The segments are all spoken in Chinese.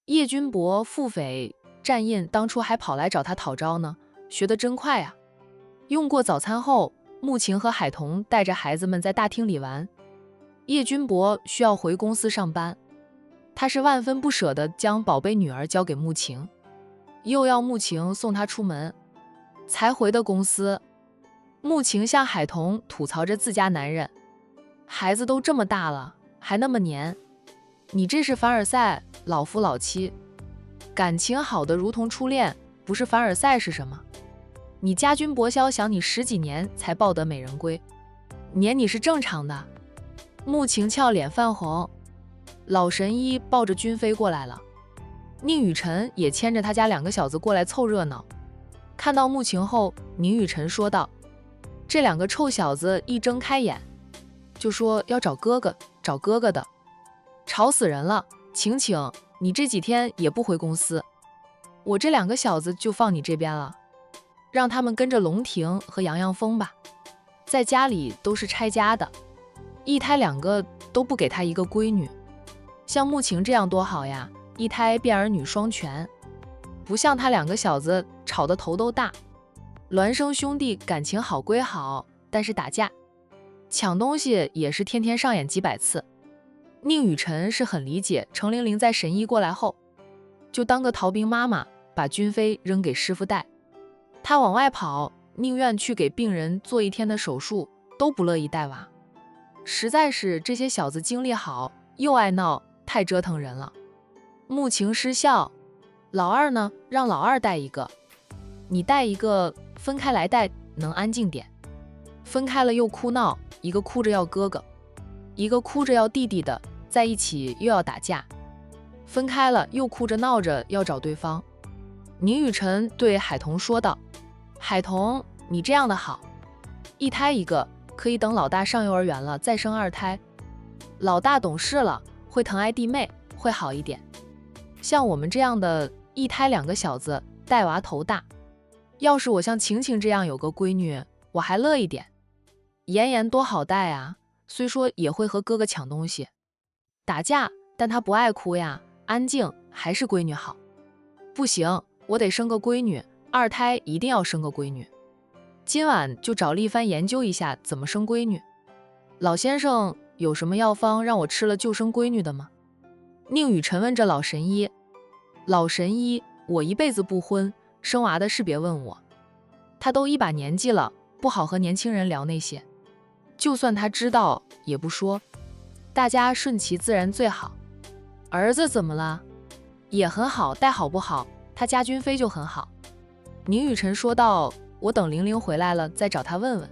叶君博腹诽战印当初还跑来找他讨招呢，学得真快啊。用过早餐后，穆晴和海童带着孩子们在大厅里玩。叶君博需要回公司上班，他是万分不舍地将宝贝女儿交给穆晴，又要穆晴送他出门。才回的公司，穆晴向海童吐槽着自家男人，孩子都这么大了，还那么黏，你这是凡尔赛，老夫老妻，感情好的如同初恋，不是凡尔赛是什么？你家君博潇想你10几年才抱得美人归，黏你是正常的。穆晴俏脸泛红，老神医抱着君飞过来了，宁雨辰也牵着他家2个小子过来凑热闹。看到穆晴后，宁雨辰说道：“这2个臭小子一睁开眼，就说要找哥哥，找哥哥的，吵死人了！晴晴，你这几天也不回公司，我这2个小子就放你这边了，让他们跟着龙婷和杨洋疯吧，在家里都是拆家的，一胎2个都不给他一个闺女，像穆晴这样多好呀，一胎变儿女双全。”不像他2个小子吵得头都大，孪生兄弟感情好归好，但是打架、抢东西也是天天上演几百次。宁雨辰是很理解程玲玲在神医过来后，就当个逃兵妈妈，把君飞扔给师傅带。他往外跑，宁愿去给病人做1天的手术，都不乐意带娃。实在是这些小子精力好，又爱闹，太折腾人了。穆晴失笑。老二呢，让老二带一个，你带一个，分开来带，能安静点。分开了又哭闹，一个哭着要哥哥，一个哭着要弟弟的，在一起又要打架。分开了又哭着闹着要找对方。宁雨辰对海童说道：“海童，你这样的好，一胎一个，可以等老大上幼儿园了再生2胎。老大懂事了，会疼爱弟妹，会好一点。像我们这样的一胎2个小子带娃头大，要是我像晴晴这样有个闺女，我还乐一点。妍妍多好带啊，虽说也会和哥哥抢东西、打架，但她不爱哭呀，安静，还是闺女好。不行，我得生个闺女，2胎一定要生个闺女。今晚就找立帆研究一下怎么生闺女。老先生有什么药方让我吃了就生闺女的吗？”宁雨辰问着老神医。老神医，我一辈子不婚，生娃的事别问我。他都一把年纪了，不好和年轻人聊那些。就算他知道，也不说。大家顺其自然最好。儿子怎么了？也很好，带好不好？他家君飞就很好。宁雨辰说道：“我等玲玲回来了再找他问问。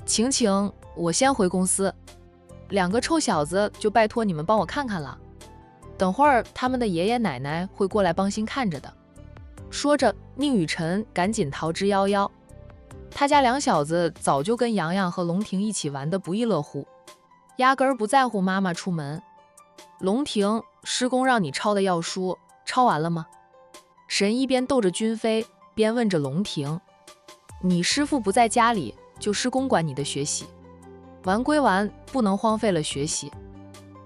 晴晴，我先回公司，2个臭小子就拜托你们帮我看看了。等会儿他们的爷爷奶奶会过来帮心看着的。”说着，宁雨辰赶紧逃之夭夭。他家2小子早就跟洋洋和龙婷一起玩得不亦乐乎，压根儿不在乎妈妈出门。龙婷，师公让你抄的药书抄完了吗？神医边逗着君飞，边问着龙婷：“你师父不在家里，就师公管你的学习，玩归玩，不能荒废了学习。”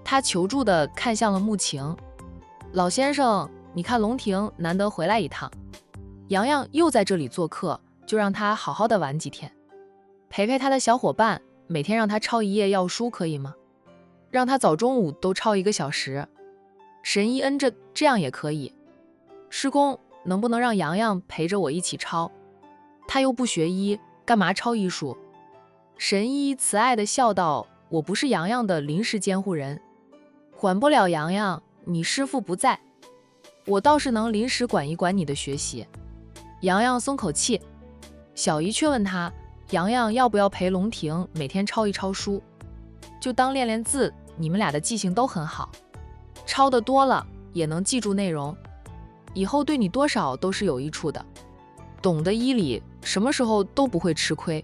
他求助地看向了穆晴：“老先生，你看龙婷难得回来一趟，洋洋又在这里做客，就让他好好的玩几天，陪陪他的小伙伴，每天让他抄1页药书可以吗？让他早中午都抄1个小时。”神医恩着：“这样也可以。师公，能不能让洋洋陪着我一起抄？他又不学医，干嘛抄医术？”神医慈爱地笑道：“我不是洋洋的临时监护人，管不了洋洋，你师父不在，我倒是能临时管一管你的学习。”洋洋松口气，小姨却问他：“洋洋要不要陪龙婷每天抄一抄书，就当练练字？你们俩的记性都很好，抄的多了也能记住内容，以后对你多少都是有益处的。懂得医理，什么时候都不会吃亏。”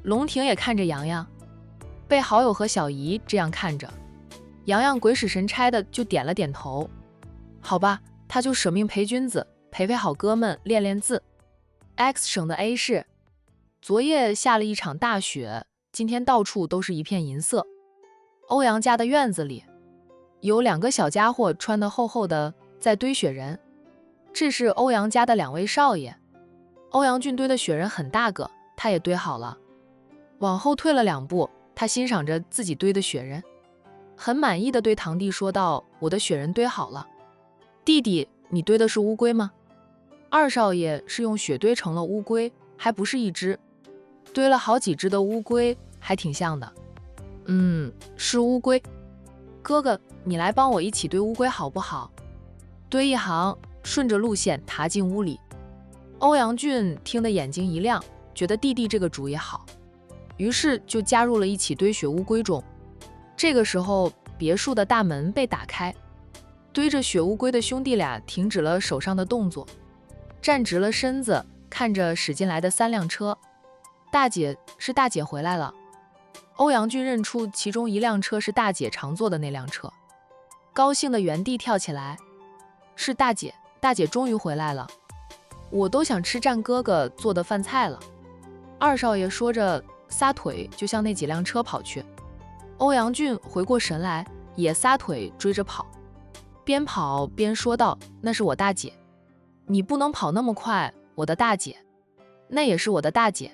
龙婷也看着洋洋，被好友和小姨这样看着，洋洋鬼使神差的就点了点头。好吧，他就舍命陪君子，陪陪好哥们，练练字。X 省的 A 市，昨夜下了一场大雪，今天到处都是一片银色。欧阳家的院子里，有2个小家伙穿得厚厚的，在堆雪人。这是欧阳家的2位少爷。欧阳俊堆的雪人很大个，他也堆好了。往后退了2步，他欣赏着自己堆的雪人，很满意的对堂弟说道：“我的雪人堆好了。弟弟，你堆的是乌龟吗？”二少爷是用雪堆成了乌龟，还不是一只，堆了好几只的乌龟，还挺像的。是乌龟。哥哥，你来帮我一起堆乌龟好不好？堆一行，顺着路线爬进屋里。欧阳俊听得眼睛一亮，觉得弟弟这个主意好，于是就加入了一起堆雪乌龟中。这个时候，别墅的大门被打开，堆着雪乌龟的兄弟俩停止了手上的动作，站直了身子，看着驶进来的3辆车。大姐，是大姐回来了。欧阳俊认出其中一辆车是大姐常坐的那辆车，高兴的原地跳起来。是大姐，大姐终于回来了，我都想吃战哥哥做的饭菜了。二少爷说着，撒腿就向那几辆车跑去。欧阳俊回过神来，也撒腿追着跑，边跑边说道：“那是我大姐，你不能跑那么快，我的大姐，那也是我的大姐。”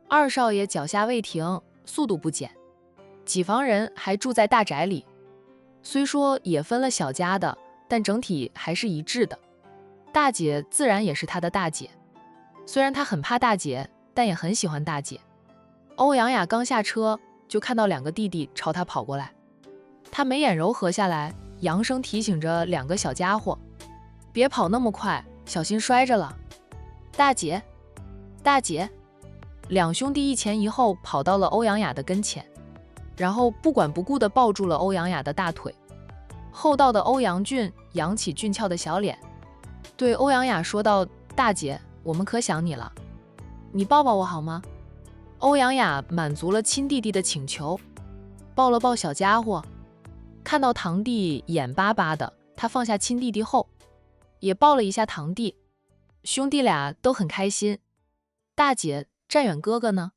二少爷脚下未停，速度不减。几房人还住在大宅里，虽说也分了小家的，但整体还是一致的。大姐自然也是他的大姐，虽然他很怕大姐，但也很喜欢大姐。欧阳雅刚下车，就看到2个弟弟朝他跑过来，他眉眼柔和下来，扬声提醒着2个小家伙：“别跑那么快，小心摔着了。”大姐，大姐！2兄弟一前一后跑到了欧阳雅的跟前，然后不管不顾地抱住了欧阳雅的大腿。厚道的欧阳俊扬起俊俏的小脸，对欧阳雅说道：“大姐，我们可想你了，你抱抱我好吗？”欧阳雅满足了亲弟弟的请求，抱了抱小家伙。看到堂弟眼巴巴的，他放下亲弟弟后，也抱了一下堂弟。兄弟俩都很开心。大姐，战远哥哥呢？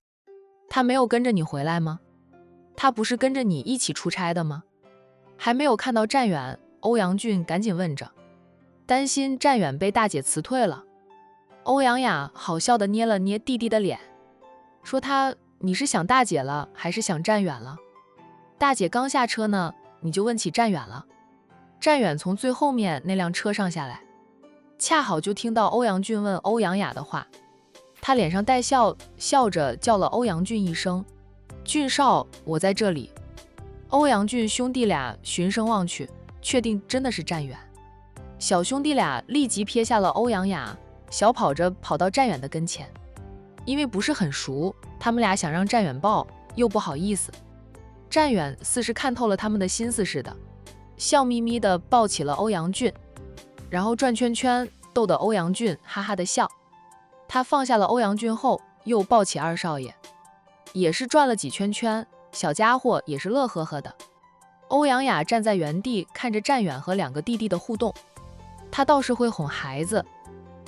他没有跟着你回来吗？他不是跟着你一起出差的吗？还没有看到战远，欧阳俊赶紧问着，担心战远被大姐辞退了。欧阳雅好笑地捏了捏弟弟的脸，说你是想大姐了，还是想战远了？大姐刚下车呢，你就问起战远了。战远从最后面那辆车上下来，恰好就听到欧阳俊问欧阳雅的话，他脸上带笑，笑着叫了欧阳俊一声：“俊少，我在这里。”欧阳俊兄弟俩循声望去，确定真的是战远。小兄弟俩立即撇下了欧阳雅，小跑着跑到战远的跟前。因为不是很熟，他们俩想让战远抱，又不好意思。战远似是看透了他们的心思似的，笑眯眯地抱起了欧阳俊，然后转圈圈，逗得欧阳俊哈哈地笑。他放下了欧阳俊后，又抱起二少爷，也是转了几圈圈，小家伙也是乐呵呵的。欧阳雅站在原地看着战远和2个弟弟的互动，他倒是会哄孩子。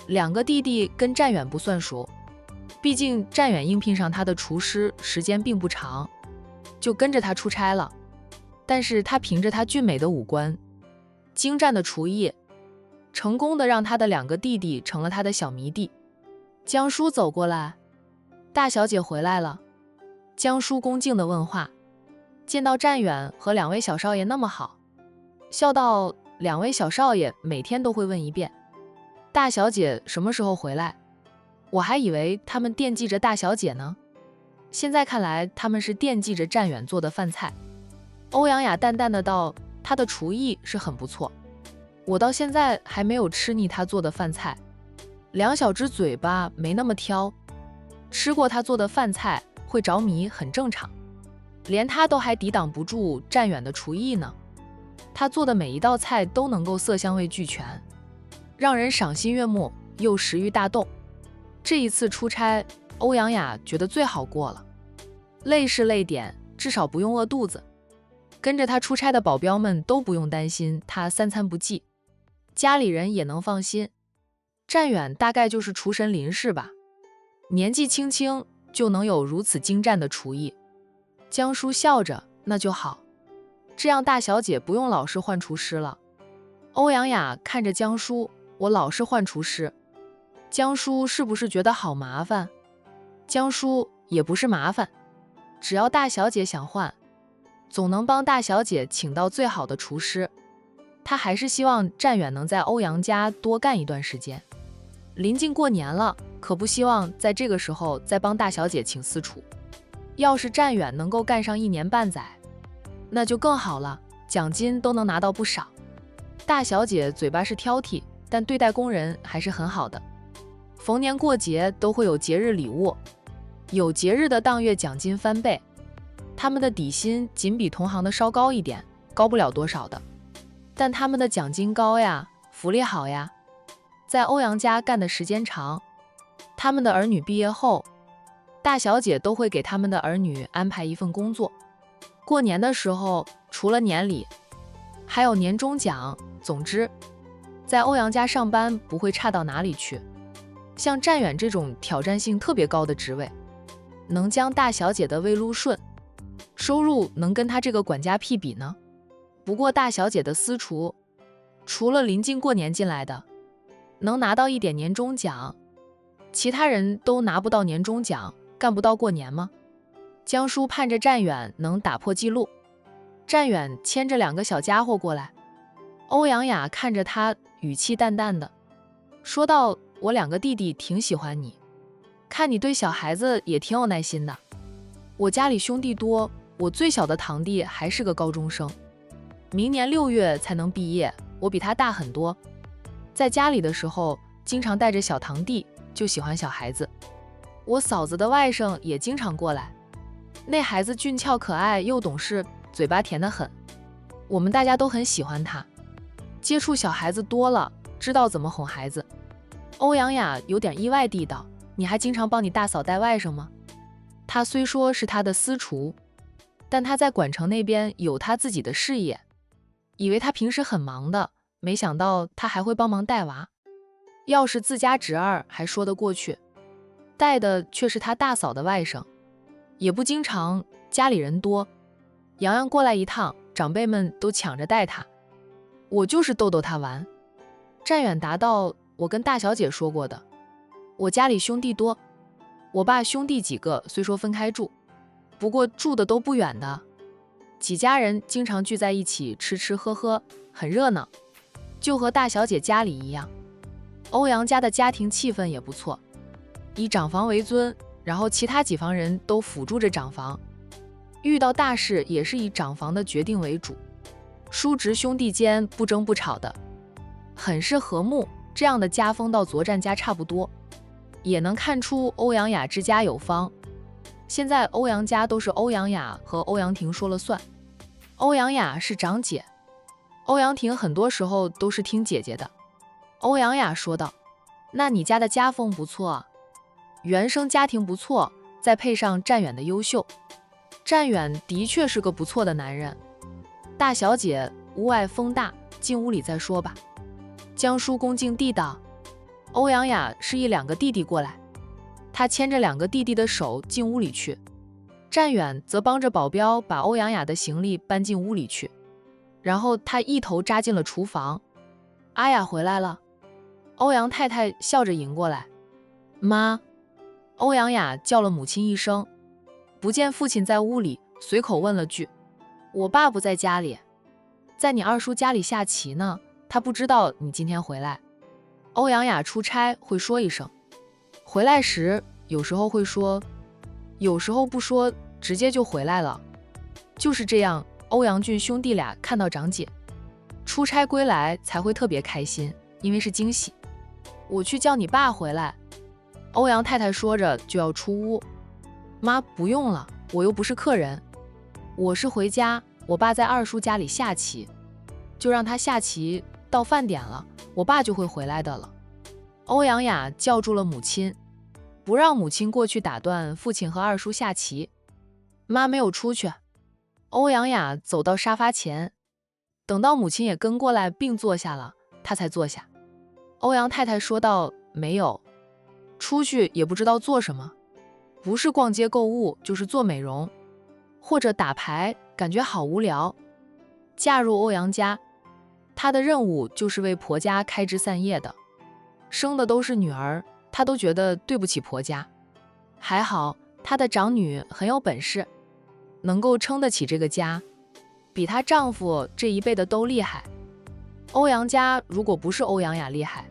2个弟弟跟战远不算熟，毕竟战远应聘上他的厨师时间并不长，就跟着他出差了。但是他凭着他俊美的五官、精湛的厨艺，成功的让他的2个弟弟成了他的小迷弟。江叔走过来：“大小姐回来了。”江叔恭敬的问话，见到战远和2位小少爷那么好，笑道：“2位小少爷每天都会问一遍，大小姐什么时候回来？我还以为他们惦记着大小姐呢，现在看来他们是惦记着战远做的饭菜。”欧阳雅淡淡的道：“他的厨艺是很不错，我到现在还没有吃腻他做的饭菜，2小只嘴巴没那么挑，吃过他做的饭菜会着迷很正常，连他都还抵挡不住战远的厨艺呢。他做的每一道菜都能够色香味俱全，让人赏心悦目又食欲大动。这一次出差，欧阳雅觉得最好过了，累是累点，至少不用饿肚子。跟着他出差的保镖们都不用担心他3餐不济，家里人也能放心。战远大概就是厨神林氏吧，年纪轻轻就能有如此精湛的厨艺。江叔笑着：“那就好，这样大小姐不用老是换厨师了。”欧阳雅看着江叔，我老是换厨师，江叔是不是觉得好麻烦？江叔也不是麻烦，只要大小姐想换，总能帮大小姐请到最好的厨师。他还是希望战远能在欧阳家多干一段时间。临近过年了，可不希望在这个时候再帮大小姐请私厨。要是战远能够干上1年半载，那就更好了，奖金都能拿到不少。大小姐嘴巴是挑剔，但对待工人还是很好的。逢年过节都会有节日礼物，有节日的当月奖金翻倍。他们的底薪仅比同行的稍高一点，高不了多少的，但他们的奖金高呀，福利好呀。在欧阳家干的时间长，他们的儿女毕业后，大小姐都会给他们的儿女安排一份工作。过年的时候，除了年礼，还有年终奖。总之，在欧阳家上班不会差到哪里去。像战远这种挑战性特别高的职位，能将大小姐的胃撸顺，收入能跟他这个管家屁比呢？不过大小姐的私厨，除了临近过年进来的，能拿到一点年终奖，其他人都拿不到年终奖，干不到过年吗？江叔盼着战远能打破记录。战远牵着2个小家伙过来，欧阳雅看着他，语气淡淡的说道：“我2个弟弟挺喜欢你，看你对小孩子也挺有耐心的。我家里兄弟多，我最小的堂弟还是个高中生，明年6月才能毕业，我比他大很多。在家里的时候，经常带着小堂弟，就喜欢小孩子。我嫂子的外甥也经常过来，那孩子俊俏可爱又懂事，嘴巴甜得很，我们大家都很喜欢他。接触小孩子多了，知道怎么哄孩子。”欧阳雅有点意外地道：“你还经常帮你大嫂带外甥吗？”他虽说是他的私厨，但他在管城那边有他自己的事业，以为他平时很忙的，没想到他还会帮忙带娃。要是自家侄儿还说得过去，带的却是他大嫂的外甥，也不经常，家里人多，洋洋过来一趟，长辈们都抢着带他。我就是逗逗他玩。战远答道：“我跟大小姐说过的，我家里兄弟多，我爸兄弟几个虽说分开住，不过住的都不远的，几家人经常聚在一起吃吃喝喝，很热闹，就和大小姐家里一样。欧阳家的家庭气氛也不错，以长房为尊，然后其他几房人都辅助着长房，遇到大事也是以长房的决定为主，叔侄兄弟间不争不吵的，很是和睦。这样的家风到作战家差不多，也能看出欧阳雅之家有方。现在欧阳家都是欧阳雅和欧阳婷说了算，欧阳雅是长姐，欧阳婷很多时候都是听姐姐的。”欧阳雅说道：“那你家的家风不错啊，原生家庭不错，再配上战远的优秀，战远的确是个不错的男人。大小姐，屋外风大，进屋里再说吧。”江叔恭敬地道。欧阳雅示意2个弟弟过来，他牵着2个弟弟的手进屋里去，战远则帮着保镖把欧阳雅的行李搬进屋里去，然后他一头扎进了厨房。“阿雅回来了。”欧阳太太笑着迎过来。“妈。”欧阳雅叫了母亲一声，不见父亲在屋里，随口问了句：“我爸不在家里，在你二叔家里下棋呢，他不知道你今天回来。”欧阳雅出差会说一声，回来时有时候会说，有时候不说，直接就回来了。就是这样，欧阳俊兄弟俩看到长姐出差归来才会特别开心，因为是惊喜。“我去叫你爸回来。”欧阳太太说着就要出屋。“妈，不用了，我又不是客人，我是回家，我爸在二叔家里下棋，就让他下棋，到饭点了，我爸就会回来的了。”欧阳雅叫住了母亲，不让母亲过去打断父亲和二叔下棋。妈没有出去。欧阳雅走到沙发前，等到母亲也跟过来并坐下了，她才坐下。欧阳太太说道：“没有，出去也不知道做什么，不是逛街购物，就是做美容，或者打牌，感觉好无聊。嫁入欧阳家，她的任务就是为婆家开枝散叶的，生的都是女儿，她都觉得对不起婆家。还好她的长女很有本事，能够撑得起这个家，比她丈夫这一辈的都厉害。欧阳家如果不是欧阳雅厉害，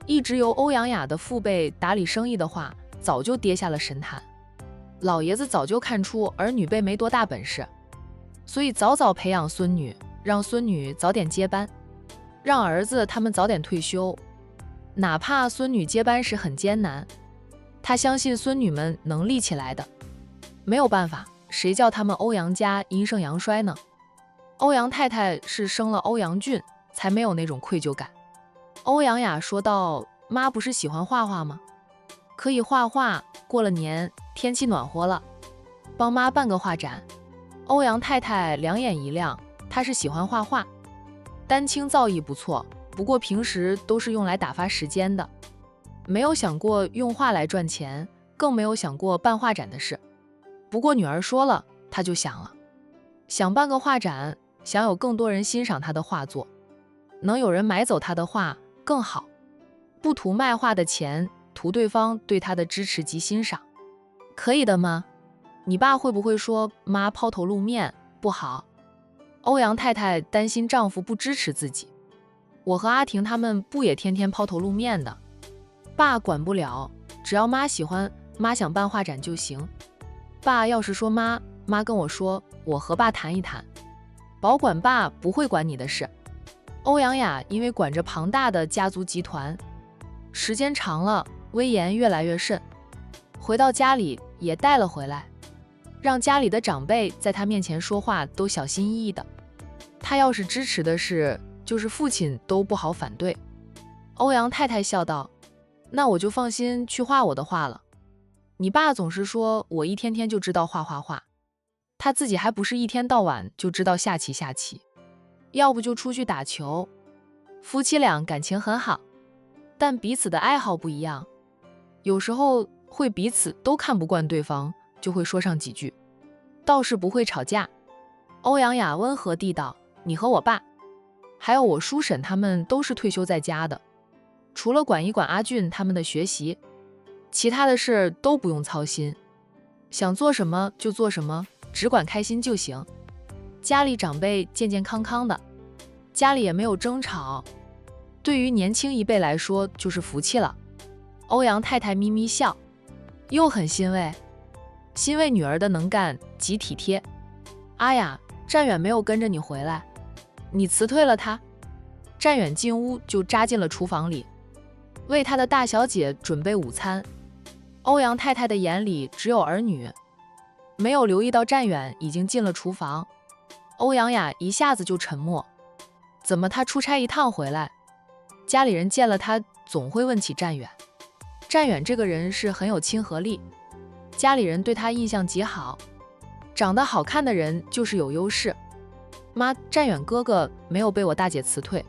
一直由欧阳雅的父辈打理生意的话，早就跌下了神坛。老爷子早就看出儿女辈没多大本事，所以早早培养孙女，让孙女早点接班，让儿子他们早点退休。哪怕孙女接班时很艰难，他相信孙女们能立起来的。没有办法，谁叫他们欧阳家阴盛阳衰呢？欧阳太太是生了欧阳俊，才没有那种愧疚感。欧阳雅说道：“妈不是喜欢画画吗？可以画画，过了年天气暖和了，帮妈办个画展。”欧阳太太两眼一亮，她是喜欢画画，丹青造诣不错，不过平时都是用来打发时间的，没有想过用画来赚钱，更没有想过办画展的事。不过女儿说了，她就想了，想办个画展，想有更多人欣赏她的画作，能有人买走她的画更好，不图卖画的钱，图对方对她的支持及欣赏。可以的吗？你爸会不会说妈抛头露面不好？欧阳太太担心丈夫不支持自己，我和阿婷他们不也天天抛头露面的？爸管不了，只要妈喜欢，妈想办画展就行。爸要是说妈跟我说，我和爸谈一谈，保管爸不会管你的事。欧阳雅因为管着庞大的家族集团，时间长了，威严越来越甚，回到家里也带了回来，让家里的长辈在他面前说话都小心翼翼的。他要是支持的事，就是父亲都不好反对。欧阳太太笑道：“那我就放心去画我的画了。你爸总是说我一天天就知道画，他自己还不是一天到晚就知道下棋，要不就出去打球。夫妻俩感情很好，但彼此的爱好不一样，有时候会彼此都看不惯对方，就会说上几句，倒是不会吵架。”欧阳雅温和地道：“你和我爸，还有我叔婶他们都是退休在家的，除了管一管阿俊他们的学习，其他的事都不用操心，想做什么就做什么，只管开心就行。家里长辈健健康康的，家里也没有争吵，对于年轻一辈来说就是福气了。”欧阳太太咪咪笑，又很欣慰女儿的能干及体贴。阿雅，战远没有跟着你回来，你辞退了他？战远进屋就扎进了厨房里，为他的大小姐准备午餐。欧阳太太的眼里只有儿女，没有留意到战远已经进了厨房。欧阳雅一下子就沉默，怎么他出差一趟回来，家里人见了他总会问起战远。战远这个人是很有亲和力，家里人对他印象极好，长得好看的人就是有优势。妈，战远哥哥没有被我大姐辞退，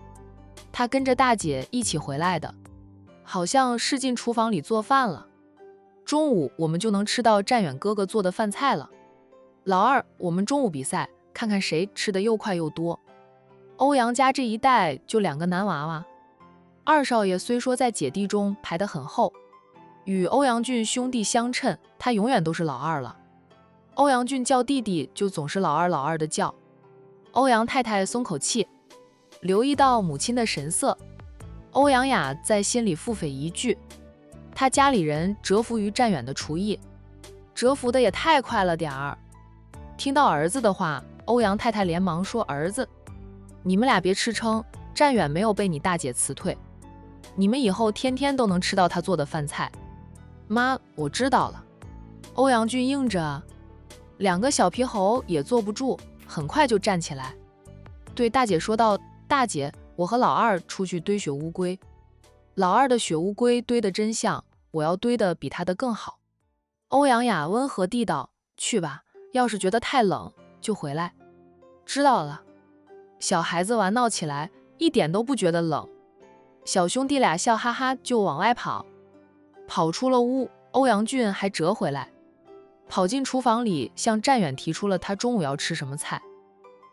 他跟着大姐一起回来的，好像是进厨房里做饭了。中午我们就能吃到战远哥哥做的饭菜了。老二，我们中午比赛，看看谁吃的又快又多。欧阳家这一代就2个男娃娃，二少爷虽说在姐弟中排得很后，与欧阳俊兄弟相称，他永远都是老二了。欧阳俊叫弟弟就总是老二的叫。欧阳太太松口气，留意到母亲的神色。欧阳雅在心里腹诽一句，他家里人折服于战远的厨艺，折服的也太快了点儿。听到儿子的话，欧阳太太连忙说：“儿子，你们俩别吃撑，战远没有被你大姐辞退，你们以后天天都能吃到他做的饭菜。”妈，我知道了。欧阳俊应着，2个小皮猴也坐不住，很快就站起来，对大姐说道：“大姐，我和老二出去堆雪乌龟，老二的雪乌龟堆得真像，我要堆得比他的更好。”欧阳雅温和地道：“去吧，要是觉得太冷就回来。”知道了。小孩子玩闹起来一点都不觉得冷，小兄弟俩笑哈哈就往外跑。跑出了屋，欧阳俊还折回来，跑进厨房里向战远提出了他中午要吃什么菜，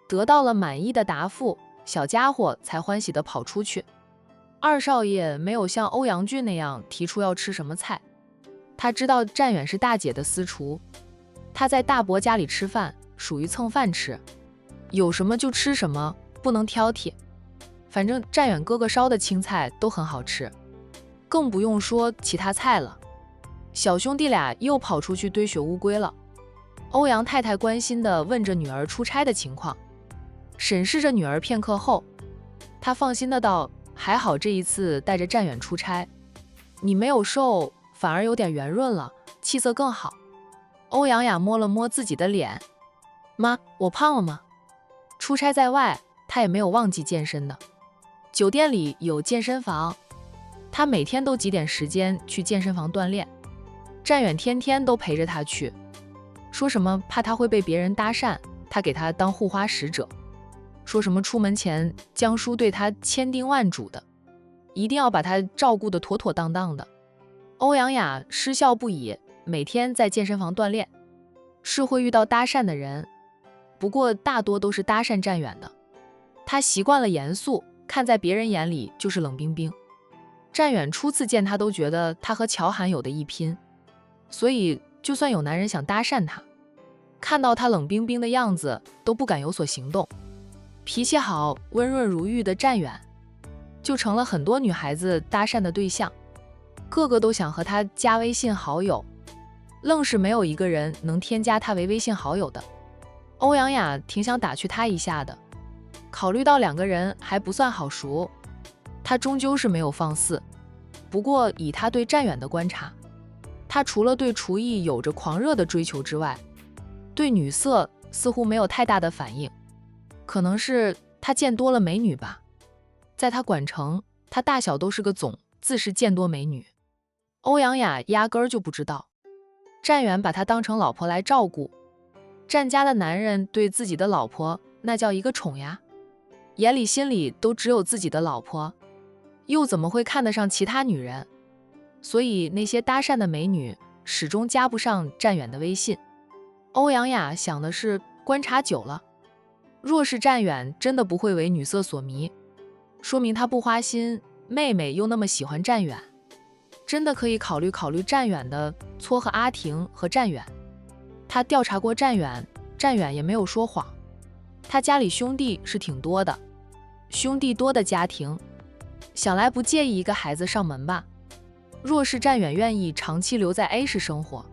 得到了满意的答复，小家伙才欢喜地跑出去。二少爷没有像欧阳俊那样提出要吃什么菜，他知道战远是大姐的私厨，他在大伯家里吃饭属于蹭饭吃，有什么就吃什么，不能挑剔。反正战远哥哥烧的青菜都很好吃，更不用说其他菜了。小兄弟俩又跑出去堆雪乌龟了。欧阳太太关心地问着女儿出差的情况，审视着女儿片刻后，她放心的道：“还好这一次带着战远出差，你没有瘦，反而有点圆润了，气色更好。”欧阳雅摸了摸自己的脸：“妈，我胖了吗？”出差在外，她也没有忘记健身的。酒店里有健身房，她每天都挤点时间去健身房锻炼。战远天天都陪着她去，说什么怕她会被别人搭讪，他给她当护花使者。说什么出门前江叔对她千叮万嘱的，一定要把她照顾得妥妥当当的。欧阳雅失笑不已，每天在健身房锻炼，是会遇到搭讪的人，不过大多都是搭讪战远的。她习惯了严肃，看在别人眼里就是冷冰冰。战远初次见她都觉得她和乔涵有的一拼，所以就算有男人想搭讪她，看到她冷冰冰的样子都不敢有所行动。脾气好、温润如玉的战远，就成了很多女孩子搭讪的对象，个个都想和他加微信好友，愣是没有一个人能添加他为微信好友的。欧阳雅挺想打趣他一下的，考虑到两个人还不算好熟，他终究是没有放肆。不过以他对战远的观察，他除了对厨艺有着狂热的追求之外，对女色似乎没有太大的反应。可能是他见多了美女吧，在他管城，他大小都是个总，自是见多美女。欧阳雅压根儿就不知道，战远把他当成老婆来照顾。战家的男人对自己的老婆那叫一个宠呀，眼里心里都只有自己的老婆，又怎么会看得上其他女人？所以那些搭讪的美女始终加不上战远的微信。欧阳雅想的是，观察久了，若是战远真的不会为女色所迷，说明他不花心，妹妹又那么喜欢战远，真的可以考虑考虑战远的撮合阿婷和战远。他调查过战远，战远也没有说谎，他家里兄弟是挺多的，兄弟多的家庭，想来不介意一个孩子上门吧。若是战远愿意长期留在 A 市生活，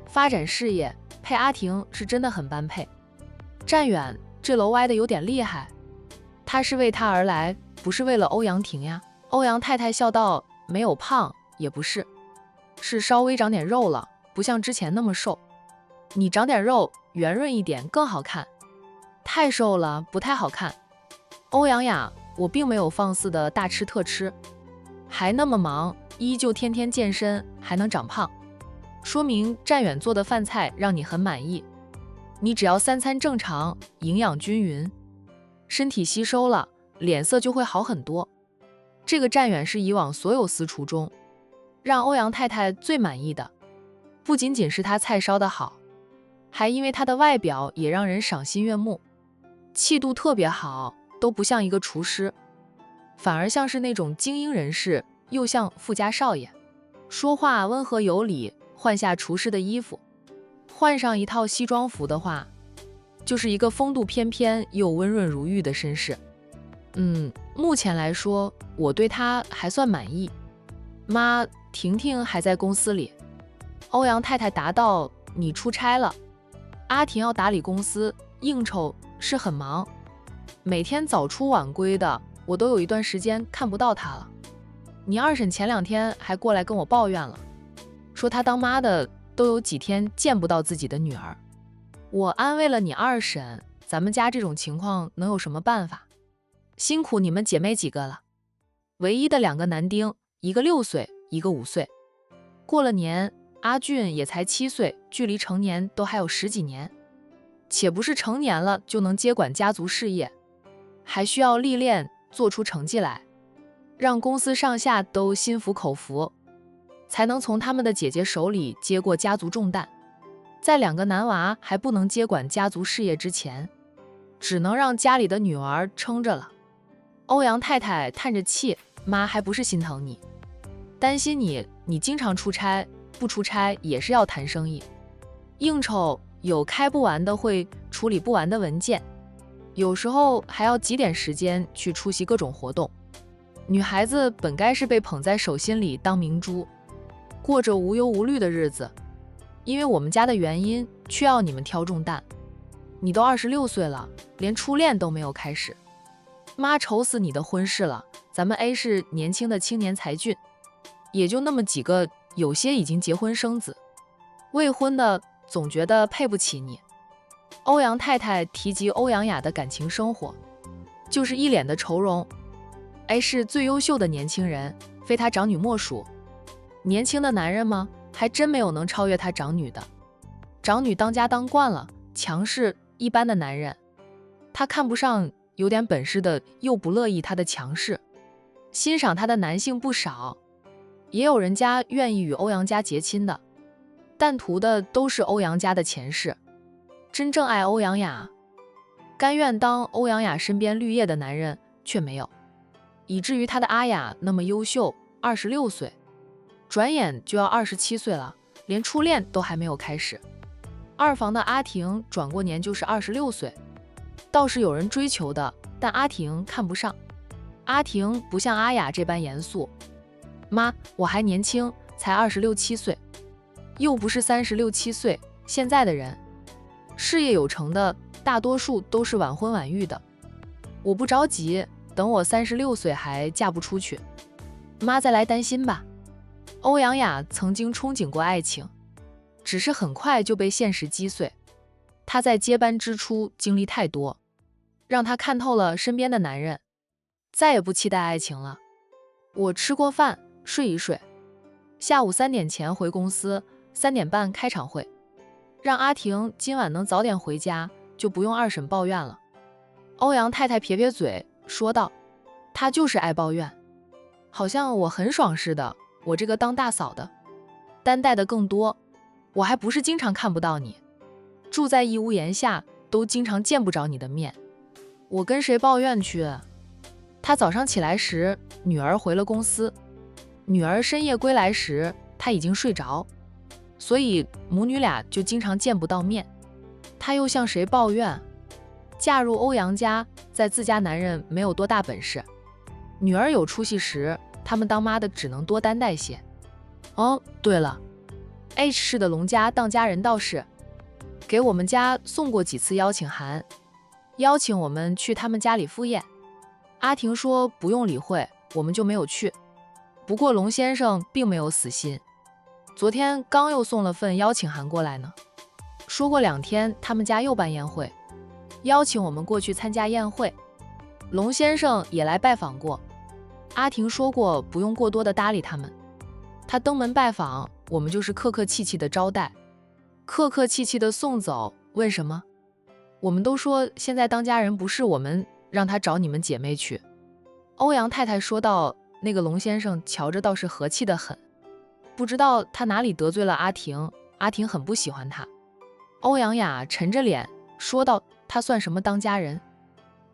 发展事业，配阿婷是真的很般配。战远这楼歪的有点厉害，他是为他而来，不是为了欧阳婷呀。欧阳太太笑道：“没有胖，也不是，是稍微长点肉了，不像之前那么瘦。你长点肉，圆润一点更好看，太瘦了不太好看。”欧阳雅，我并没有放肆的大吃特吃，还那么忙，依旧天天健身，还能长胖，说明战远做的饭菜让你很满意。你只要三餐正常，营养均匀，身体吸收了，脸色就会好很多。这个战远是以往所有私厨中让欧阳太太最满意的，不仅仅是他菜烧得好，还因为他的外表也让人赏心悦目，气度特别好，都不像一个厨师，反而像是那种精英人士，又像富家少爷。说话温和有礼，换下厨师的衣服，换上一套西装服的话，就是一个风度翩翩又温润如玉的绅士。目前来说，我对他还算满意。妈，婷婷还在公司里。欧阳太太答道：“你出差了，阿婷要打理公司，应酬是很忙，每天早出晚归的，我都有一段时间看不到她了。你二婶前2天还过来跟我抱怨了，说她当妈的都有几天见不到自己的女儿。我安慰了你二婶，咱们家这种情况能有什么办法？辛苦你们姐妹几个了。唯一的2个男丁，一个6岁，一个5岁。过了年，阿俊也才7岁，距离成年都还有10几年，且不是成年了就能接管家族事业，还需要历练，做出成绩来，让公司上下都心服口服，才能从他们的姐姐手里接过家族重担。在2个男娃还不能接管家族事业之前，只能让家里的女儿撑着了。欧阳太太叹着气，妈还不是心疼你，担心你经常出差，不出差也是要谈生意，应酬有开不完的会，处理不完的文件，有时候还要挤点时间去出席各种活动。女孩子本该是被捧在手心里当明珠，过着无忧无虑的日子，因为我们家的原因，却要你们挑重担。你都26岁了，连初恋都没有开始，妈愁死你的婚事了。咱们 A 市年轻的青年才俊，也就那么几个，有些已经结婚生子，未婚的总觉得配不起你。欧阳太太提及欧阳雅的感情生活，就是一脸的愁容。A 是最优秀的年轻人，非他长女莫属。年轻的男人吗？还真没有能超越他长女的。长女当家当惯了，强势一般的男人，他看不上有点本事的，又不乐意他的强势。欣赏他的男性不少，也有人家愿意与欧阳家结亲的，但图的都是欧阳家的前世。真正爱欧阳雅，甘愿当欧阳雅身边绿叶的男人却没有，以至于他的阿雅那么优秀，26岁，转眼就要27岁了，连初恋都还没有开始。二房的阿婷转过年就是26岁，倒是有人追求的，但阿婷看不上。阿婷不像阿雅这般严肃，妈，我还年轻，才26、27岁，又不是36、37岁。现在的人，事业有成的大多数都是晚婚晚育的，我不着急，等我36岁还嫁不出去，妈再来担心吧。欧阳雅曾经憧憬过爱情，只是很快就被现实击碎。她在接班之初经历太多，让她看透了身边的男人，再也不期待爱情了。我吃过饭，睡一睡，下午3点前回公司，3点半开场会，让阿婷今晚能早点回家，就不用二审抱怨了。欧阳太太撇撇嘴说道，她就是爱抱怨，好像我很爽似的，我这个当大嫂的担待的更多，我还不是经常看不到你，住在一屋檐下都经常见不着你的面，我跟谁抱怨去？他早上起来时，女儿回了公司，女儿深夜归来时，他已经睡着，所以母女俩就经常见不到面。他又向谁抱怨？嫁入欧阳家，在自家男人没有多大本事，女儿有出息时，他们当妈的只能多担待些。哦，对了， H 市的龙家当家人倒是给我们家送过几次邀请函，邀请我们去他们家里赴宴。阿婷说不用理会，我们就没有去。不过龙先生并没有死心，昨天刚又送了份邀请函过来呢，说过2天他们家又办宴会，邀请我们过去参加宴会。龙先生也来拜访过，阿婷说过不用过多的搭理他们，他登门拜访，我们就是客客气气的招待，客客气气的送走。问什么？我们都说现在当家人不是我们，让他找你们姐妹去。欧阳太太说道，那个龙先生瞧着倒是和气得很，不知道他哪里得罪了阿婷，阿婷很不喜欢他。欧阳雅沉着脸说道，他算什么当家人？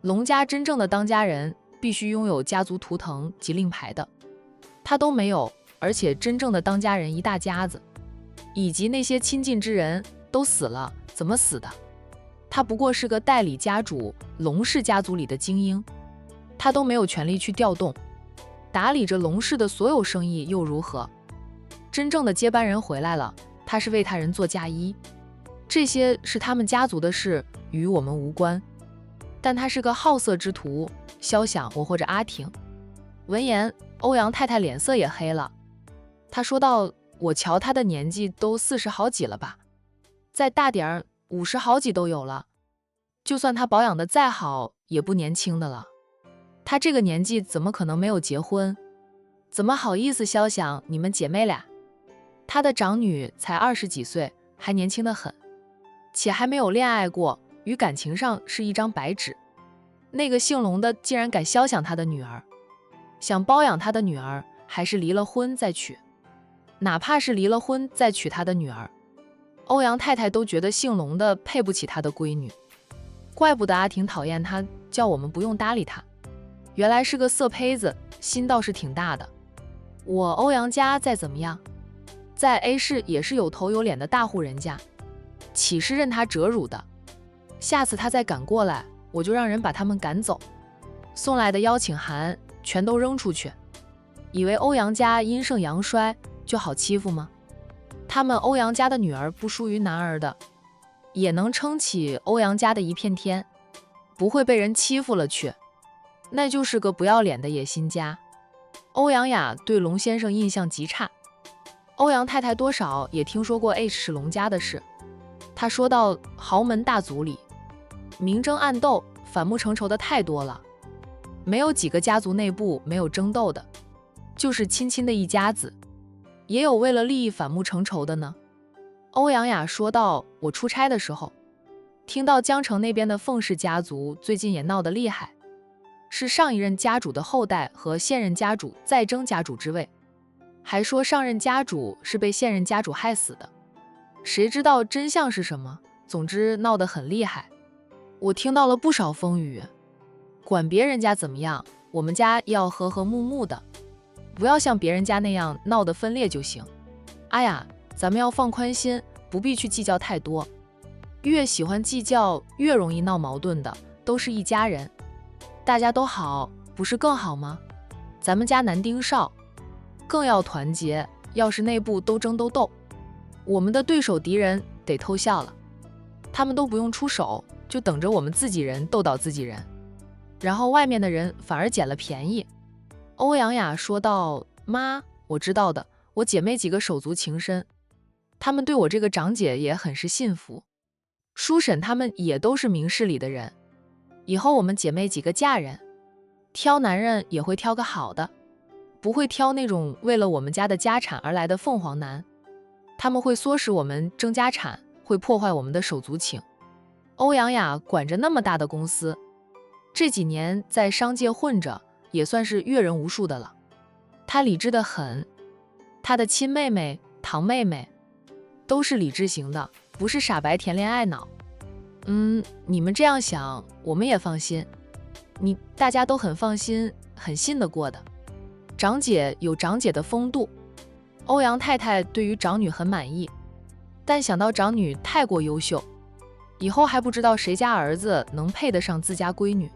龙家真正的当家人必须拥有家族图腾及令牌的，他都没有，而且真正的当家人一大家子，以及那些亲近之人都死了，怎么死的？他不过是个代理家主，龙氏家族里的精英，他都没有权利去调动，打理着龙氏的所有生意又如何？真正的接班人回来了，他是为他人做嫁衣，这些是他们家族的事，与我们无关。但他是个好色之徒，肖想我或者阿婷。闻言，欧阳太太脸色也黑了，她说道，我瞧他的年纪都40好几了吧，再大点儿50好几都有了，就算他保养的再好，也不年轻的了。他这个年纪怎么可能没有结婚？怎么好意思肖想你们姐妹俩？他的长女才20几岁，还年轻得很，且还没有恋爱过，于感情上是一张白纸。那个姓龙的竟然敢肖想他的女儿，想包养他的女儿，还是离了婚再娶？哪怕是离了婚再娶他的女儿，欧阳太太都觉得姓龙的配不起他的闺女，怪不得阿婷讨厌他，叫我们不用搭理他。原来是个色胚子，心倒是挺大的。我欧阳家再怎么样，在 A 市也是有头有脸的大户人家，岂是任他折辱的？下次他再赶过来，我就让人把他们赶走，送来的邀请函全都扔出去。以为欧阳家阴盛阳衰就好欺负吗？他们欧阳家的女儿不输于男儿的，也能撑起欧阳家的一片天，不会被人欺负了去。那就是个不要脸的野心家。欧阳雅对龙先生印象极差，欧阳太太多少也听说过 H 是龙家的事。她说到豪门大族里，明争暗斗、反目成仇的太多了，没有几个家族内部没有争斗的，就是亲亲的一家子，也有为了利益反目成仇的呢。欧阳雅说到，我出差的时候，听到江城那边的凤氏家族最近也闹得厉害，是上一任家主的后代和现任家主再争家主之位，还说上任家主是被现任家主害死的。谁知道真相是什么？总之闹得很厉害，我听到了不少风雨。管别人家怎么样，我们家要和和睦睦的，不要像别人家那样闹得分裂就行。哎呀，咱们要放宽心，不必去计较太多。越喜欢计较，越容易闹矛盾的，都是一家人。大家都好，不是更好吗？咱们家男丁少，更要团结。要是内部都争都斗，我们的对手敌人得偷笑了。他们都不用出手，就等着我们自己人斗倒自己人，然后外面的人反而捡了便宜。欧阳雅说道：妈，我知道的，我姐妹几个手足情深，他们对我这个长姐也很是信服。叔婶他们也都是明事理的人，以后我们姐妹几个嫁人，挑男人也会挑个好的，不会挑那种为了我们家的家产而来的凤凰男。他们会唆使我们争家产，会破坏我们的手足情。欧阳雅管着那么大的公司，这几年在商界混着，也算是阅人无数的了。她理智得很，她的亲妹妹、堂妹妹都是理智型的，不是傻白甜恋爱脑。你们这样想，我们也放心。大家都很放心，很信得过的。长姐有长姐的风度，欧阳太太对于长女很满意，但想到长女太过优秀，以后还不知道谁家儿子能配得上自家闺女，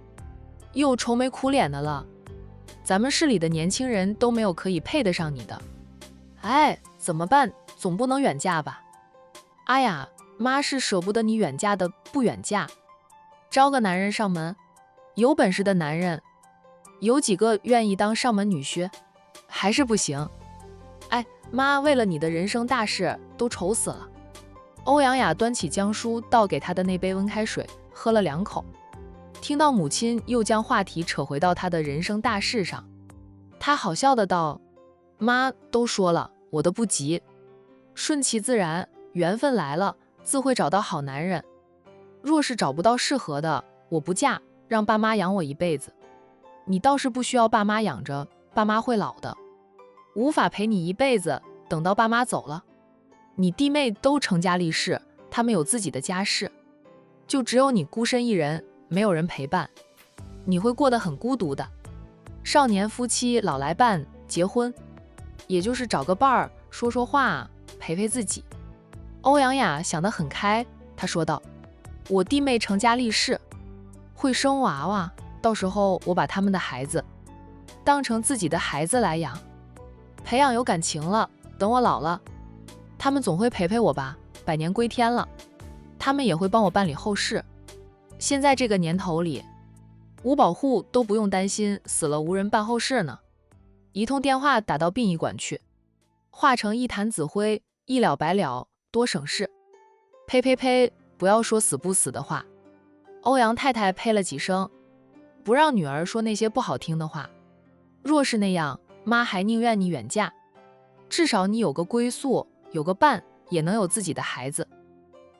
又愁眉苦脸的了。咱们市里的年轻人都没有可以配得上你的。哎，怎么办？总不能远嫁吧？哎呀，妈是舍不得你远嫁的，不远嫁，招个男人上门。有本事的男人，有几个愿意当上门女婿？还是不行。哎，妈为了你的人生大事都愁死了。欧阳雅端起江叔倒给她的那杯温开水，喝了2口。听到母亲又将话题扯回到她的人生大事上，她好笑的道：妈都说了，我的不急，顺其自然，缘分来了自会找到好男人。若是找不到适合的，我不嫁，让爸妈养我一辈子。你倒是不需要爸妈养着，爸妈会老的，无法陪你一辈子，等到爸妈走了，你弟妹都成家立室，他们有自己的家室，就只有你孤身一人，没有人陪伴，你会过得很孤独的。少年夫妻老来伴，结婚也就是找个伴儿，说说话，陪陪自己。欧阳雅想得很开，她说道：我弟妹成家立室，会生娃娃，到时候我把他们的孩子当成自己的孩子来养，培养有感情了，等我老了，他们总会陪陪我吧，百年归天了，他们也会帮我办理后事。现在这个年头里，五保户都不用担心死了无人办后事呢，一通电话打到殡仪馆去，化成一坛子灰，一了百了，多省事。呸呸呸，不要说死不死的话。欧阳太太呸了几声，不让女儿说那些不好听的话。若是那样，妈还宁愿你远嫁，至少你有个归宿，有个伴，也能有自己的孩子。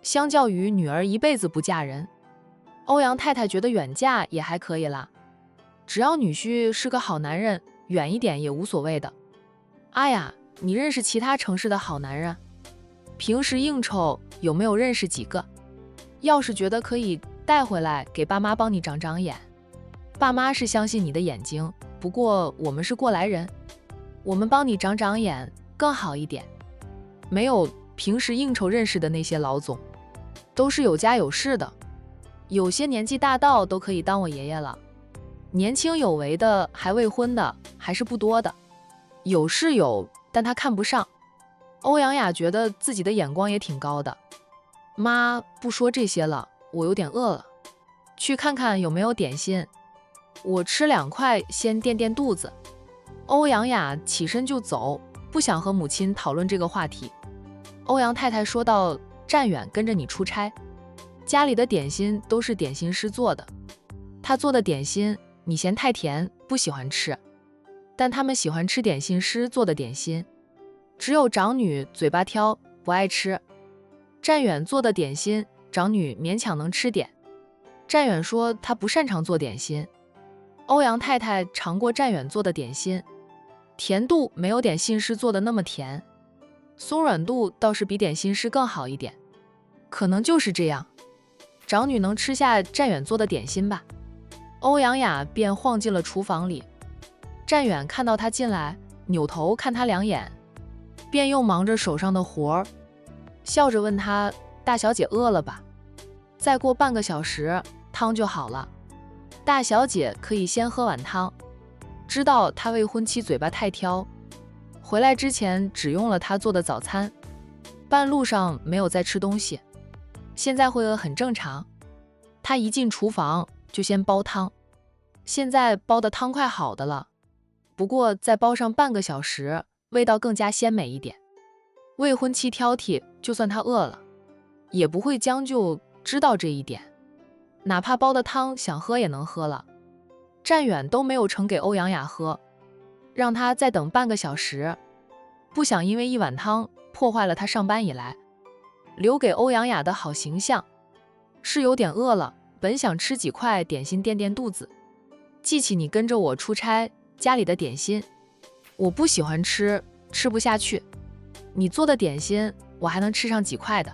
相较于女儿一辈子不嫁人，欧阳太太觉得远嫁也还可以啦，只要女婿是个好男人，远一点也无所谓的。哎呀，你认识其他城市的好男人？平时应酬有没有认识几个？要是觉得可以带回来给爸妈帮你长长眼，爸妈是相信你的眼睛，不过我们是过来人，我们帮你长长眼更好一点。没有平时应酬认识的那些老总，都是有家有室的，有些年纪大到都可以当我爷爷了。年轻有为的还未婚的还是不多的，有是有，但他看不上。欧阳雅觉得自己的眼光也挺高的。妈，不说这些了，我有点饿了，去看看有没有点心，我吃2块先垫垫肚子。欧阳雅起身就走，不想和母亲讨论这个话题。欧阳太太说道：战远跟着你出差，家里的点心都是点心师做的，他做的点心你嫌太甜不喜欢吃，但他们喜欢吃点心师做的点心，只有长女嘴巴挑不爱吃。战远做的点心长女勉强能吃点，战远说他不擅长做点心。欧阳太太尝过战远做的点心，甜度没有点心师做的那么甜，松软度倒是比点心师更好一点。可能就是这样，长女能吃下战远做的点心吧。欧阳雅便晃进了厨房里，战远看到她进来，扭头看她2眼，便又忙着手上的活儿，笑着问她：大小姐饿了吧？再过半个小时汤就好了，大小姐可以先喝碗汤。知道她未婚妻嘴巴太挑，回来之前只用了她做的早餐，半路上没有再吃东西，现在会饿很正常。她一进厨房就先煲汤，现在煲的汤快好的了，不过再煲上半个小时，味道更加鲜美一点。未婚妻挑剔，就算她饿了，也不会将就，知道这一点，哪怕煲的汤想喝也能喝了。战远都没有盛给欧阳雅喝，让她再等半个小时，不想因为一碗汤破坏了她上班以来留给欧阳雅的好形象。是有点饿了，本想吃几块点心垫垫肚子，记起你跟着我出差，家里的点心我不喜欢吃，吃不下去，你做的点心我还能吃上几块的。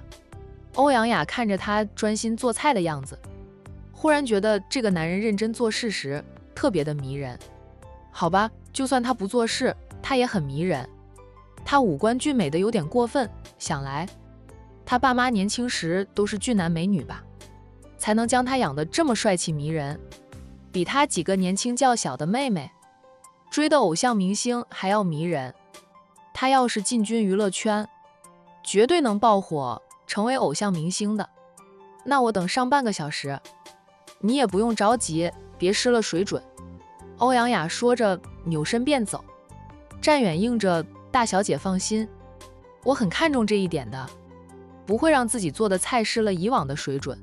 欧阳雅看着他专心做菜的样子，忽然觉得这个男人认真做事时特别的迷人。好吧，就算他不做事，他也很迷人。他五官俊美的有点过分，想来他爸妈年轻时都是俊男美女吧，才能将他养得这么帅气迷人，比他几个年轻较小的妹妹追的偶像明星还要迷人。他要是进军娱乐圈，绝对能爆火，成为偶像明星的。那我等上半个小时，你也不用着急，别失了水准。欧阳雅说着扭身便走。战远应着：大小姐放心，我很看重这一点的，不会让自己做的菜失了以往的水准。